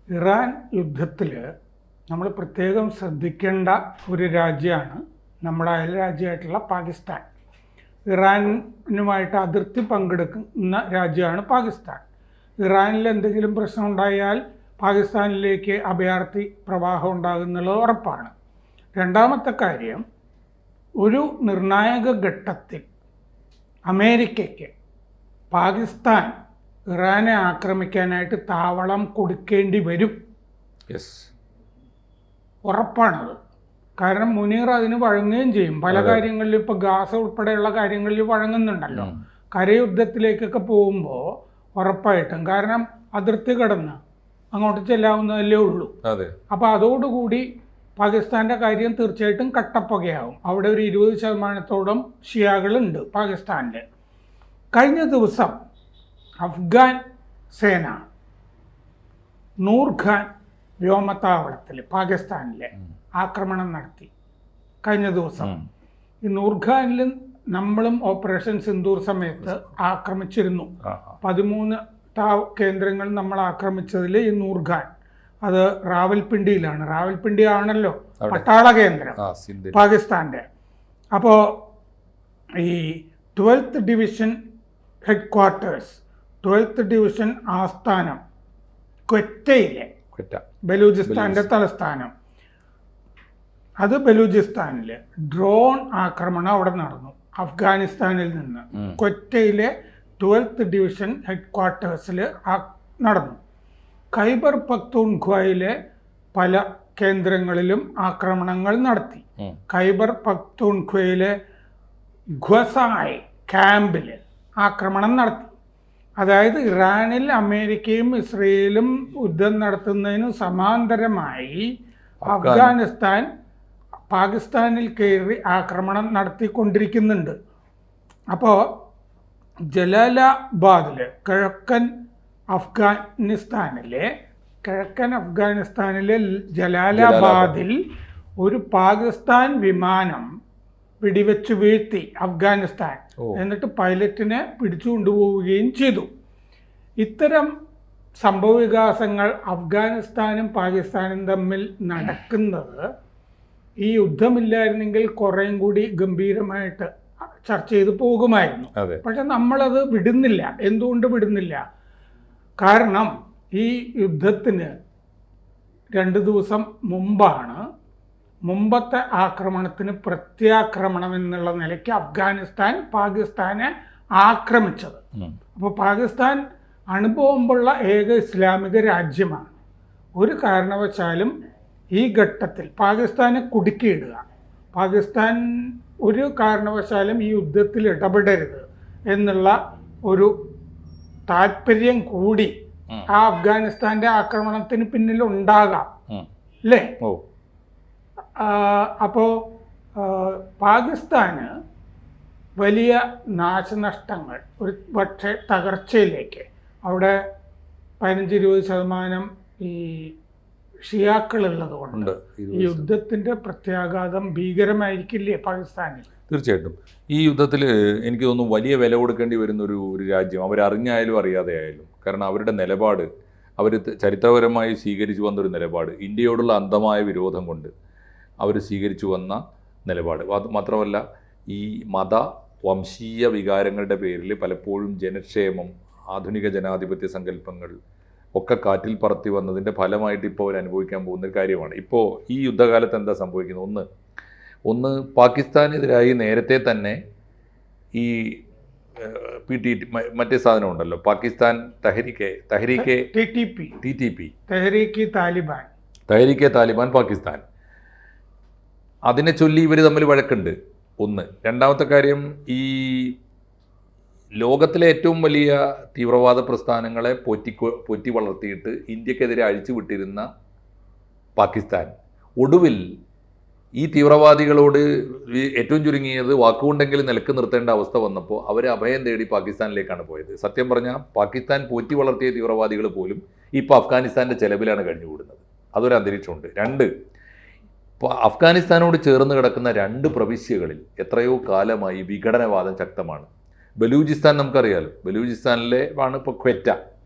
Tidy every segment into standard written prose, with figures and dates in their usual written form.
Iran യുദ്ധത്തിൽ നമ്മൾ പ്രത്യേകം ശ്രദ്ധിക്കേണ്ട ഒരു രാജ്യമാണ് നമ്മുടെ അയൽ രാജ്യമായിട്ടുള്ള പാകിസ്ഥാൻ. ഇറാനുമായിട്ട് അതിർത്തി പങ്കെടുക്കുന്ന രാജ്യമാണ് പാകിസ്ഥാൻ. ഇറാനിൽ എന്തെങ്കിലും പ്രശ്നം ഉണ്ടായാൽ പാകിസ്ഥാനിലേക്ക് അഭയാർത്ഥി പ്രവാഹം ഉണ്ടാകുന്നുള്ളത് ഉറപ്പാണ്. രണ്ടാമത്തെ കാര്യം, ഒരു നിർണായക ഘട്ടത്തിൽ അമേരിക്കയ്ക്ക് പാകിസ്ഥാൻ ഇറാനെ ആക്രമിക്കാനായിട്ട് താവളം കൊടുക്കേണ്ടി വരും. ഉറപ്പാണത്. കാരണം മുനീർ അതിന് വഴങ്ങുകയും ചെയ്യും. പല കാര്യങ്ങളിലും ഇപ്പോൾ ഗാസ ഉൾപ്പെടെയുള്ള കാര്യങ്ങളിൽ വഴങ്ങുന്നുണ്ടല്ലോ. കരയുദ്ധത്തിലേക്കൊക്കെ പോകുമ്പോൾ ഉറപ്പായിട്ടും, കാരണം അതിർത്തി കടന്ന് അങ്ങോട്ട് ചെല്ലാവുന്നതല്ലേ ഉള്ളൂ. അപ്പോൾ അതോടുകൂടി പാകിസ്ഥാൻ്റെ കാര്യം തീർച്ചയായിട്ടും കട്ടപ്പുകയാവും. അവിടെ ഒരു 20% ഷിയാകളുണ്ട് പാകിസ്ഥാനിൽ. കഴിഞ്ഞ ദിവസം അഫ്ഗാൻ സേന നൂർഖാൻ വ്യോമത്താവളത്തിൽ പാകിസ്ഥാനിലെ ആക്രമണം നടത്തി. കഴിഞ്ഞ ദിവസം ഈ നൂർഖാനിൽ നമ്മളും ഓപ്പറേഷൻ സിന്ദൂർ സമയത്ത് ആക്രമിച്ചിരുന്നു. 13 കേന്ദ്രങ്ങൾ നമ്മൾ ആക്രമിച്ചതിൽ ഈ നൂർഖാൻ, അത് റാവൽപിണ്ടിയിലാണ്. റാവൽപിണ്ടി ആണല്ലോ പട്ടാള കേന്ദ്രം പാകിസ്ഥാൻ്റെ. അപ്പോൾ ഈ 12th division head quarters, 12th division ആസ്ഥാനം ക്വറ്റയിലെ, ബലൂചിസ്ഥാൻ്റെ തലസ്ഥാനം, അത് ബലൂചിസ്ഥാനിൽ ഡ്രോൺ ആക്രമണം അവിടെ നടന്നു. അഫ്ഗാനിസ്ഥാനിൽ നിന്ന് ക്വറ്റയിലെ 12th ഡിവിഷൻ ഹെഡ് ക്വാർട്ടേഴ്സിൽ നടന്നു. ഖൈബർ പക്തൂൺഖ്വയിലെ പല കേന്ദ്രങ്ങളിലും ആക്രമണങ്ങൾ നടത്തി. ഖൈബർ പക്തൂൺഖ്വയിലെ ഖ്വസായ് ക്യാമ്പിൽ ആക്രമണം നടത്തി. അതായത് ഇറാനിൽ അമേരിക്കയും ഇസ്രയേലും യുദ്ധം നടത്തുന്നതിന് സമാന്തരമായി അഫ്ഗാനിസ്ഥാൻ പാകിസ്ഥാനിൽ കയറി ആക്രമണം നടത്തിക്കൊണ്ടിരിക്കുന്നുണ്ട്. അപ്പോൾ ജലാലാബാദിൽ, കിഴക്കൻ അഫ്ഗാനിസ്ഥാനിലെ ജലാലാബാദിൽ ഒരു പാകിസ്ഥാൻ വിമാനം വെടിവെച്ച് വീഴ്ത്തി അഫ്ഗാനിസ്ഥാൻ. എന്നിട്ട് പൈലറ്റിനെ പിടിച്ചു കൊണ്ടുപോവുകയും ചെയ്തു. ഇത്തരം സംഭവവികാസങ്ങൾ അഫ്ഗാനിസ്ഥാനും പാകിസ്ഥാനും തമ്മിൽ നടക്കുന്നത് ഈ യുദ്ധമില്ലായിരുന്നെങ്കിൽ കുറേയും കൂടി ഗംഭീരമായിട്ട് ചർച്ച ചെയ്ത് പോകുമായിരുന്നു. പക്ഷെ നമ്മളത് വിടുന്നില്ല. എന്തുകൊണ്ട് വിടുന്നില്ല? കാരണം ഈ യുദ്ധത്തിന് 2 ദിവസം മുമ്പാണ് മുമ്പത്തെ ആക്രമണത്തിന് പ്രത്യാക്രമണം എന്നുള്ള നിലയ്ക്ക് അഫ്ഗാനിസ്ഥാൻ പാകിസ്ഥാനെ ആക്രമിച്ചത്. അപ്പോൾ പാകിസ്ഥാൻ അണുബോംബുള്ള ഏക ഇസ്ലാമിക രാജ്യമാണ്. ഒരു കാരണവശാലും ഈ ഘട്ടത്തിൽ പാകിസ്ഥാനെ കുടുക്കിയിടുക, പാകിസ്ഥാൻ ഒരു കാരണവശാലും ഈ യുദ്ധത്തിൽ ഇടപെടരുത് എന്നുള്ള ഒരു താല്പര്യം കൂടി ആ അഫ്ഗാനിസ്ഥാൻ്റെ ആക്രമണത്തിന് പിന്നിൽ ഉണ്ടാകാം അല്ലേ? അപ്പോൾ പാകിസ്ഥാന് വലിയ നാശനഷ്ടങ്ങൾ, ഒരു പക്ഷേ തകർച്ചയിലേക്ക്, അവിടെ 15-20% ഈ ഷിയാക്കളുള്ളത് കൊണ്ട് ഈ യുദ്ധത്തിൻ്റെ പ്രത്യാഘാതം ഭീകരമായിരിക്കില്ലേ പാകിസ്ഥാനിൽ? തീർച്ചയായിട്ടും ഈ യുദ്ധത്തിൽ എനിക്ക് തോന്നുന്നു വലിയ വില കൊടുക്കേണ്ടി വരുന്നൊരു രാജ്യം, അവരറിഞ്ഞായാലും അറിയാതെ ആയാലും. കാരണം അവരുടെ നിലപാട്, അവർ ചരിത്രപരമായി സ്വീകരിച്ചു വന്നൊരു നിലപാട്, ഇന്ത്യയോടുള്ള അന്ധമായ വിരോധം കൊണ്ട് അവർ സ്വീകരിച്ചു വന്ന നിലപാട്. മാത്രമല്ല ഈ മത വംശീയ വികാരങ്ങളുടെ പേരിൽ പലപ്പോഴും ജനക്ഷേമം, ആധുനിക ജനാധിപത്യ സങ്കല്പങ്ങൾ ഒക്കെ കാറ്റിൽ പറത്തി വന്നതിൻ്റെ ഫലമായിട്ട് ഇപ്പോൾ അവർ അനുഭവിക്കാൻ പോകുന്നൊരു കാര്യമാണ്. ഇപ്പോൾ ഈ യുദ്ധകാലത്ത് എന്താ സംഭവിക്കുന്നത്? ഒന്ന് പാകിസ്ഥാനെതിരായി നേരത്തെ തന്നെ ഈ മറ്റേ സാധനം ഉണ്ടല്ലോ, പാകിസ്ഥാൻ തെഹരീക്കെ താലിബാൻ പാകിസ്ഥാൻ, അതിനെ ചൊല്ലി ഇവർ തമ്മിൽ വഴക്കുണ്ട്. ഒന്ന്. രണ്ടാമത്തെ കാര്യം, ഈ ലോകത്തിലെ ഏറ്റവും വലിയ തീവ്രവാദ പ്രസ്ഥാനങ്ങളെ പൊറ്റി വളർത്തിയിട്ട് ഇന്ത്യക്കെതിരെ അഴിച്ചുവിട്ടിരുന്ന പാകിസ്ഥാൻ ഒടുവിൽ ഈ തീവ്രവാദികളോട് ഏറ്റവും ചുരുങ്ങിയത് വാക്കുകൊണ്ടെങ്കിലും നിലക്ക് നിർത്തേണ്ട അവസ്ഥ വന്നപ്പോൾ അവർ അഭയം തേടി പാകിസ്ഥാനിലേക്കാണ് പോയത്. സത്യം പറഞ്ഞാൽ പാകിസ്ഥാൻ പോറ്റി വളർത്തിയ തീവ്രവാദികൾ പോലും ഇപ്പോൾ അഫ്ഗാനിസ്ഥാൻ്റെ ചെലവിലാണ് കഴിഞ്ഞുകൂടുന്നത്. അതൊരു അന്തരീക്ഷമുണ്ട്. 2, അഫ്ഗാനിസ്ഥാനോട് ചേർന്ന് കിടക്കുന്ന 2 പ്രവിശ്യകളിൽ എത്രയോ കാലമായി വിഘടനവാദം ശക്തമാണ്. ബലൂചിസ്ഥാൻ നമുക്കറിയാലോ, ബലൂചിസ്ഥാനിലെ ആണ് ഇപ്പോൾ ക്വറ്റ,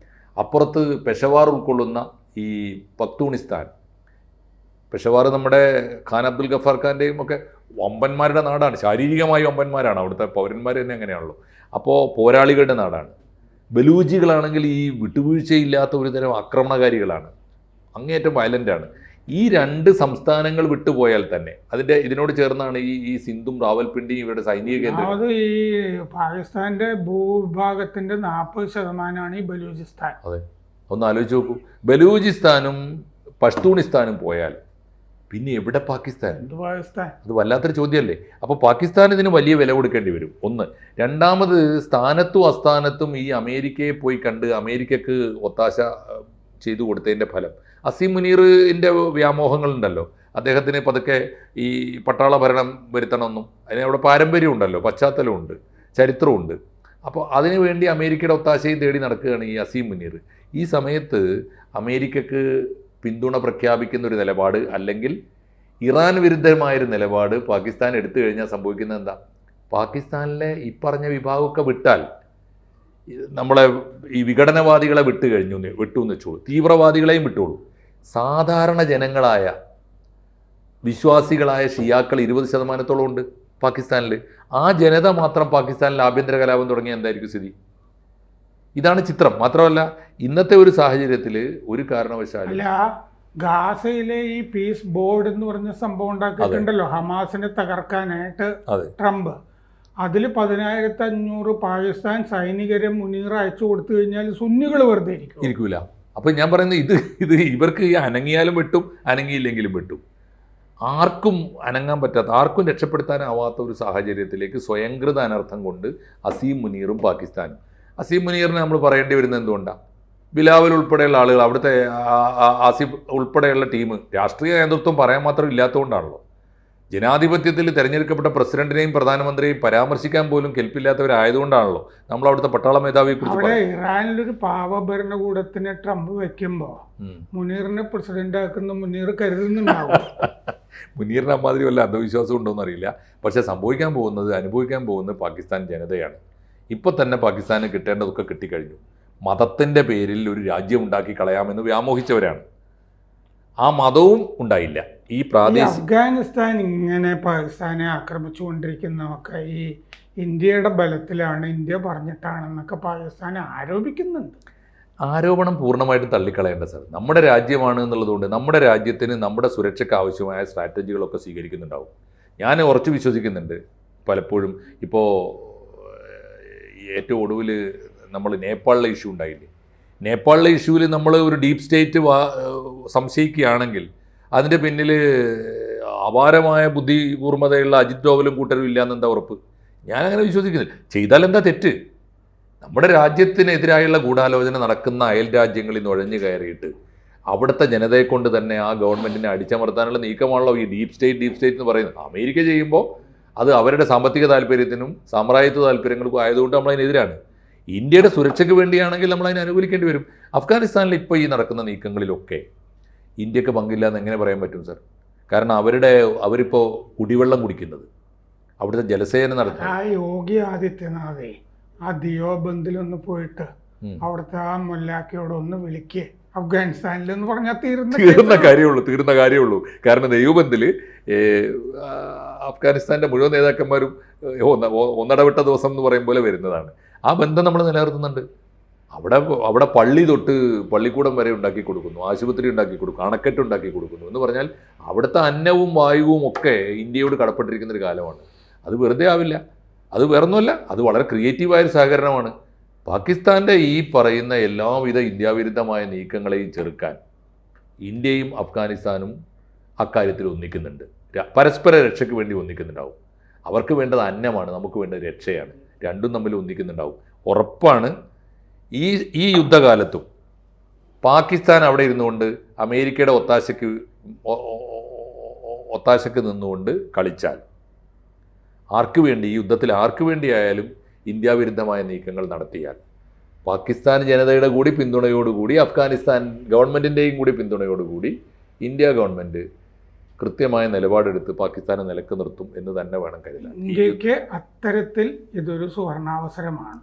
അപ്പുറത്ത് പെഷവാർ ഉൾക്കൊള്ളുന്ന ഈ പക്തൂണിസ്ഥാൻ, പെഷവാർ നമ്മുടെ ഖാൻ അബ്ദുൽ ഗഫാർ ഖാൻ്റെയും ഒക്കെ വമ്പന്മാരുടെ നാടാണ്, ശാരീരികമായി വമ്പന്മാരാണ് അവിടുത്തെ പൗരന്മാർ തന്നെ അങ്ങനെയാണല്ലോ. അപ്പോൾ പോരാളികളുടെ നാടാണ്. ബലൂജികളാണെങ്കിൽ ഈ വിട്ടുവീഴ്ചയില്ലാത്ത ഒരു തരം ആക്രമണകാരികളാണ്, അങ്ങേയറ്റം വയലൻ്റാണ്. ഈ രണ്ട് സംസ്ഥാനങ്ങൾ വിട്ടുപോയാൽ തന്നെ ഇതിനോട് ചേർന്നാണ് ഈ സിന്ധും റാവൽപിണ്ടിയും ഇവരുടെ സൈനിക കേന്ദ്രം. അത് ഈ പാകിസ്ഥാന്റെ ഭൂവിഭാഗത്തിന്റെ 40% ഈ ബലൂചിസ്ഥാൻ. അതെ, ഒന്ന് ആലോചിച്ച് നോക്കൂ. ബലൂചിസ്ഥാനും പഷ്തൂണിസ്ഥാനും പോയാൽ പിന്നെ എവിടെ പാകിസ്ഥാൻ? അത് വല്ലാത്തൊരു ചോദ്യമല്ലേ. അപ്പോൾ പാകിസ്ഥാൻ ഇതിന് വലിയ വില കൊടുക്കേണ്ടി വരും, ഒന്ന്. രണ്ടാമത്, സ്ഥാനത്തും അസ്ഥാനത്തും ഈ അമേരിക്കയെ പോയി കണ്ട് അമേരിക്കക്ക് ഒത്താശ ചെയ്തു കൊടുത്തതിൻ്റെ ഫലം, അസീം മുനീറിൻ്റെ വ്യാമോഹങ്ങളുണ്ടല്ലോ, അദ്ദേഹത്തിന് പതുക്കെ ഈ പട്ടാള ഭരണം വരുത്തണമെന്നും അതിനവിടെ പാരമ്പര്യമുണ്ടല്ലോ, പശ്ചാത്തലമുണ്ട്, ചരിത്രമുണ്ട്. അപ്പോൾ അതിനു വേണ്ടി അമേരിക്കയുടെ ഒത്താശയും തേടി നടക്കുകയാണ് ഈ അസീം മുനീർ. ഈ സമയത്ത് അമേരിക്കക്ക് പിന്തുണ പ്രഖ്യാപിക്കുന്ന ഒരു നിലപാട്, അല്ലെങ്കിൽ ഇറാൻ വിരുദ്ധമായൊരു നിലപാട് പാകിസ്ഥാൻ എടുത്തു കഴിഞ്ഞാൽ സംഭവിക്കുന്നത് എന്താ? പാകിസ്ഥാനിലെ ഈ പറഞ്ഞ വിഭാഗമൊക്കെ വിട്ടാൽ, നമ്മളെ ഈ വിഘടനവാദികളെ വിട്ടു എന്ന് വെച്ചോളൂ, തീവ്രവാദികളെയും വിട്ടോളൂ, സാധാരണ ജനങ്ങളായ വിശ്വാസികളായ ഷിയാക്കൾ 20% ഉണ്ട് പാകിസ്ഥാനിൽ. ആ ജനത മാത്രം പാകിസ്ഥാനിൽ ആഭ്യന്തര കലാപം തുടങ്ങിയ എന്തായിരിക്കും സ്ഥിതി? ഇതാണ് ചിത്രം. മാത്രമല്ല, ഇന്നത്തെ ഒരു സാഹചര്യത്തിൽ ഒരു കാരണവശാലും അല്ല, ഗാസയിലെ ഈ പീസ് ബോർഡ് എന്ന് പറഞ്ഞ സംഭവം ഉണ്ടാക്കിയിട്ടുണ്ടല്ലോ ഹമാസിനെ തകർക്കാനായിട്ട് ട്രംപ്, അതിൽ 10,500 പാകിസ്ഥാൻ സൈനികരെ മുനീർ അയച്ചു കൊടുത്തു കഴിഞ്ഞാൽ സുന്നികൾ വെറുതെ ഇരിക്കൂല. അപ്പം ഞാൻ പറയുന്നത് ഇത് ഇവർക്ക് ഈ അനങ്ങിയാലും വെട്ടും, അനങ്ങിയില്ലെങ്കിലും വെട്ടും. ആർക്കും അനങ്ങാൻ പറ്റാത്ത, ആർക്കും രക്ഷപ്പെടുത്താനാവാത്ത ഒരു സാഹചര്യത്തിലേക്ക് സ്വയംകൃത അനർത്ഥം കൊണ്ട് അസീം മുനീറും പാകിസ്ഥാനും. അസീം മുനീറിനെ നമ്മൾ പറയേണ്ടി വരുന്നത് എന്തുകൊണ്ടാണ്? ബിലാവൽ ഉൾപ്പെടെയുള്ള ആളുകൾ, അവിടുത്തെ ആസിഫ് ഉൾപ്പെടെയുള്ള ടീം രാഷ്ട്രീയ നേതൃത്വം പറയാൻ മാത്രം ഇല്ലാത്തതുകൊണ്ടാണല്ലോ. ജനാധിപത്യത്തിൽ തിരഞ്ഞെടുക്കപ്പെട്ട പ്രസിഡന്റിനെയും പ്രധാനമന്ത്രിയെയും പരാമർശിക്കാൻ പോലും കെൽപ്പില്ലാത്തവരായതുകൊണ്ടാണല്ലോ നമ്മൾ അവിടുത്തെ പട്ടാള മേധാവിയെ കുറിച്ച്. ഇറാനിലൊരു പാവ ഭരണകൂടത്തിനെ ട്രംപ് വെക്കുമ്പോ മുനീറിനെ പ്രസിഡന്റ് ആക്കുന്ന മുനീർ കരുതുന്നുണ്ടാവും. മുനീറിന് അമ്മാതിരി വല്ല അന്ധവിശ്വാസം ഉണ്ടോയെന്ന് അറിയില്ല. പക്ഷെ സംഭവിക്കാൻ പോകുന്നത്, അനുഭവിക്കാൻ പോകുന്നത് പാകിസ്ഥാൻ ജനതയാണ്. ഇപ്പൊ തന്നെ പാകിസ്ഥാന് കിട്ടേണ്ടതൊക്കെ കിട്ടിക്കഴിഞ്ഞു. മതത്തിന്റെ പേരിൽ ഒരു രാജ്യം ഉണ്ടാക്കി കളയാമെന്ന് വ്യാമോഹിച്ചവരാണ്. ആ മതവും ഉണ്ടായില്ല. ഈ പ്രാദേശിക അഫ്ഗാനിസ്ഥാൻ ഇങ്ങനെ പാകിസ്ഥാനെ ആക്രമിച്ചുകൊണ്ടിരിക്കുന്നതൊക്കെ ഈ ഇന്ത്യയുടെ ബലത്തിലാണ്, ഇന്ത്യ പറഞ്ഞിട്ടാണെന്നൊക്കെ പാകിസ്ഥാൻ ആരോപിക്കുന്നുണ്ട്. ആരോപണം പൂർണ്ണമായിട്ടും തള്ളിക്കളയേണ്ട സാർ. നമ്മുടെ രാജ്യമാണ് എന്നുള്ളതുകൊണ്ട് നമ്മുടെ രാജ്യത്തിന് നമ്മുടെ സുരക്ഷയ്ക്ക് ആവശ്യമായ സ്ട്രാറ്റജികളൊക്കെ സ്വീകരിക്കുന്നുണ്ടാവും. ഞാൻ ഉറച്ചു വിശ്വസിക്കുന്നുണ്ട്. പലപ്പോഴും ഇപ്പോൾ ഏറ്റവും ഒടുവിൽ നമ്മൾ നേപ്പാളിലെ ഇഷ്യൂ ഉണ്ടായില്ലേ, നേപ്പാളിലെ ഇഷ്യൂവിൽ നമ്മൾ ഒരു ഡീപ്പ് സ്റ്റേറ്റ് സംശയിക്കുകയാണെങ്കിൽ അതിൻ്റെ പിന്നിൽ അപാരമായ ബുദ്ധിപൂർമ്മതയുള്ള അജിത് ഡോവലും കൂട്ടരും ഇല്ലയെന്നെന്താ ഉറപ്പ്? ഞാനങ്ങനെ വിശ്വസിക്കുന്നില്ല. ചെയ്താൽ എന്താ തെറ്റ്? നമ്മുടെ രാജ്യത്തിനെതിരായുള്ള ഗൂഢാലോചന നടക്കുന്ന അയൽ രാജ്യങ്ങളിൽ നുഴഞ്ഞു കയറിയിട്ട് അവിടുത്തെ ജനതയെ കൊണ്ട് തന്നെ ആ ഗവൺമെൻറ്റിനെ അടിച്ചമർത്താനുള്ള നീക്കമാണല്ലോ ഈ ഡീപ്പ് സ്റ്റേറ്റ് എന്ന് പറയുന്നത്. അമേരിക്ക ചെയ്യുമ്പോൾ അത് അവരുടെ സാമ്പത്തിക താല്പര്യത്തിനും സാമ്രാജ്യത്വ താല്പര്യങ്ങൾക്കും ആയതുകൊണ്ട് നമ്മളതിനെതിരാണ്. ഇന്ത്യയുടെ സുരക്ഷയ്ക്ക് വേണ്ടിയാണെങ്കിൽ നമ്മൾ അതിനെ അനുകൂലിക്കേണ്ടി വരും. അഫ്ഗാനിസ്ഥാനിൽ ഇപ്പോൾ ഈ നടക്കുന്ന നീക്കങ്ങളിലൊക്കെ ഇന്ത്യക്ക് പങ്കില്ല എന്ന് എങ്ങനെ പറയാൻ പറ്റും സാർ? കാരണം അവരിപ്പോൾ കുടിവെള്ളം കുടിക്കുന്നത്, അവിടുത്തെ ജലസേന നടത്തുന്നത്. ആ യോഗി ആദിത്യനാഥേ ആ ദിയോബന്ദിലൊന്ന് പോയിട്ട് അവിടുത്തെ ആ മുല്ലാക്കയോടൊന്ന് വിളിക്കേ അഫ്ഗാനിസ്ഥാനിൽ എന്ന് പറഞ്ഞാൽ തീർന്ന കാര്യമുള്ളൂ. കാരണം ദൈവബന്ധിൽ അഫ്ഗാനിസ്ഥാൻ്റെ മുഴുവൻ നേതാക്കന്മാരും ഒന്നടവിട്ട ദിവസം എന്ന് പറയും പോലെ വരുന്നതാണ്. ആ ബന്ധം നമ്മൾ നിലനിർത്തുന്നുണ്ട്. അവിടെ പള്ളി തൊട്ട് പള്ളിക്കൂടം വരെ ഉണ്ടാക്കി കൊടുക്കുന്നു, ആശുപത്രി ഉണ്ടാക്കി കൊടുക്കുന്നു, അണക്കെട്ട് ഉണ്ടാക്കി കൊടുക്കുന്നു എന്ന് പറഞ്ഞാൽ അവിടുത്തെ അന്നവും വായുവും ഒക്കെ ഇന്ത്യയോട് കടപ്പെട്ടിരിക്കുന്ന ഒരു കാലമാണ്. അത് വെറുതെ ആവില്ല. അത് വേറൊന്നുമല്ല, അത് വളരെ ക്രിയേറ്റീവായൊരു സഹകരണമാണ്. പാകിസ്ഥാൻ്റെ ഈ പറയുന്ന എല്ലാവിധ ഇന്ത്യാവിരുദ്ധമായ നീക്കങ്ങളെയും ചെറുക്കാൻ ഇന്ത്യയും അഫ്ഗാനിസ്ഥാനും അക്കാര്യത്തിൽ ഒന്നിക്കുന്നുണ്ട്. പരസ്പര രക്ഷയ്ക്ക് വേണ്ടി ഒന്നിക്കുന്നുണ്ടാവും. അവർക്ക് വേണ്ടത് അന്നമാണ്, നമുക്ക് വേണ്ടത് രക്ഷയാണ്. രണ്ടും തമ്മിൽ ഒന്നിക്കുന്നുണ്ടാവും. ഉറപ്പാണ് ഈ യുദ്ധകാലത്തും പാകിസ്ഥാൻ അവിടെ ഇരുന്നുകൊണ്ട് അമേരിക്കയുടെ ഒത്താശയ്ക്ക് നിന്നുകൊണ്ട് കളിച്ചാൽ ആർക്കു വേണ്ടി, ഈ യുദ്ധത്തിൽ ആർക്കു വേണ്ടിയായാലും ഇന്ത്യ വിരുദ്ധമായ നീക്കങ്ങൾ നടത്തിയാൽ പാകിസ്ഥാൻ ജനതയുടെ കൂടി പിന്തുണയോടുകൂടി അഫ്ഗാനിസ്ഥാൻ ഗവൺമെൻറ്റിൻ്റെയും കൂടി പിന്തുണയോടുകൂടി ഇന്ത്യ ഗവൺമെൻറ് കൃത്യമായ നിലപാടെടുത്ത് പാകിസ്ഥാനെ നിലക്ക് നിർത്തും എന്ന് തന്നെ വേണം കരുതാൻ. ഇന്ത്യക്ക് അത്തരത്തിൽ ഇതൊരു സുവർണാവസരമാണ്.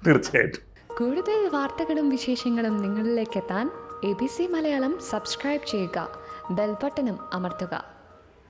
തീർച്ചയായിട്ടും. കൂടുതൽ വാർത്തകളും വിശേഷങ്ങളും നിങ്ങളിലേക്ക് എത്താൻ ABC മലയാളം സബ്സ്ക്രൈബ് ചെയ്യുക, ബെൽ ബട്ടണും അമർത്തുക.